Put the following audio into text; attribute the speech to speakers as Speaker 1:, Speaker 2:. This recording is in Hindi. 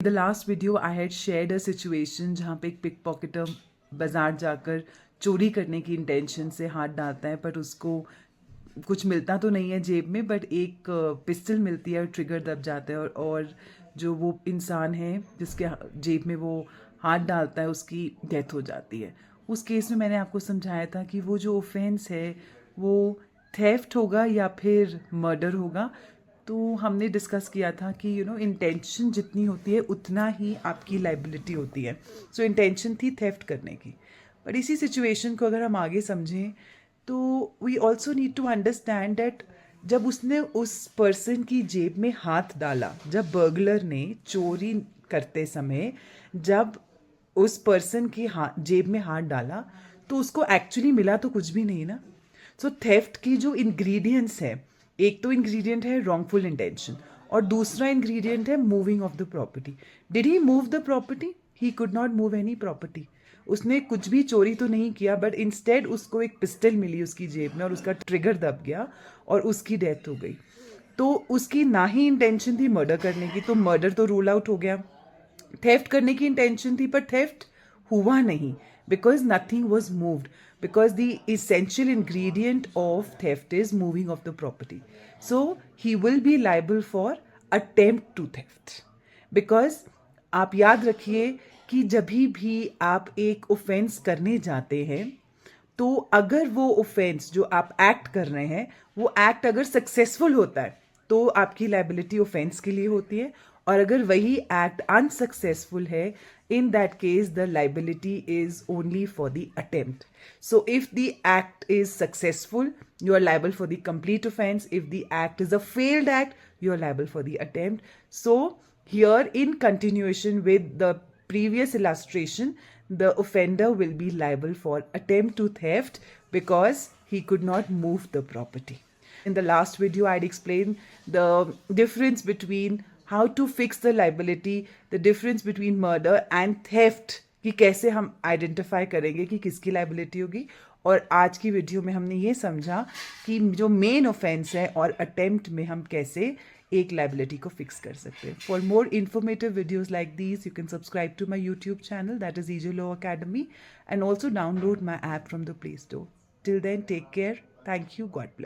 Speaker 1: The last video I had shared a situation जहाँ पे एक पिक पॉकेटर बाजार जाकर चोरी करने की इंटेंशन से हाथ डालता है, बट उसको कुछ मिलता तो नहीं है जेब में, बट एक पिस्टल मिलती है और ट्रिगर दब जाता है, और जो वो इंसान है जिसके जेब में वो हाथ डालता है उसकी डेथ हो जाती है। उस केस में मैंने आपको समझाया था कि वो जो ऑफेंस है वो थेफ्ट होगा या फिर मर्डर होगा। तो हमने डिस्कस किया था कि इंटेंशन जितनी होती है उतना ही आपकी लाइबिलिटी होती है। सो इंटेंशन थी थेफ्ट करने की, बट इसी सिचुएशन को अगर हम आगे समझें तो we also need to understand that जब उसने उस पर्सन की जेब में हाथ डाला, जब बर्गलर ने चोरी करते समय जब उस पर्सन की जेब में हाथ डाला तो उसको एक्चुअली मिला तो कुछ भी नहीं ना। सो थेफ्ट की जो इंग्रेडिएंट्स है, एक तो इंग्रेडिएंट है रॉन्गफुल इंटेंशन और दूसरा इंग्रेडिएंट है moving of the property. Did he move the property? He could not move any property. उसने कुछ भी चोरी तो नहीं किया, बट इंस्टेड उसको एक पिस्टल मिली उसकी जेब में और उसका ट्रिगर दब गया और उसकी डेथ हो गई। तो उसकी ना ही इंटेंशन थी मर्डर करने की, तो मर्डर तो रूल आउट हो गया। थेफ्ट करने की इंटेंशन थी पर थेफ्ट हुआ नहीं, because nothing was moved, because the essential ingredient of theft is moving of the property. So he will be liable for attempt to theft. Because आप याद रखिए कि जब भी आप एक ऑफेंस करने जाते हैं तो अगर वो ऑफेंस जो आप एक्ट कर रहे हैं वो एक्ट अगर सक्सेसफुल होता है तो आपकी लाइबिलिटी ऑफेंस के लिए होती है, और अगर वही एक्ट अनसक्सेसफुल है in that case the liability is only for the attempt. So if the act is successful you are liable for the complete offense. If the act is a failed act you are liable for the attempt. So here in continuation with the previous illustration, the offender will be liable for attempt to theft because he could not move the property. In the last video I had explained the difference between how to fix the liability, the difference between murder and theft, कि कैसे हम आइडेंटिफाई करेंगे कि किसकी लाइबिलिटी होगी। और आज की वीडियो में हमने ये समझा कि जो मेन ऑफेंस है और अटेम्प्ट में हम कैसे एक लाइबिलिटी को फिक्स कर सकते हैं। For more informative videos like these you can subscribe to my YouTube channel, that is EJ Law Academy, and also download my app from the Play Store. Till then, take care. Thank you. God bless.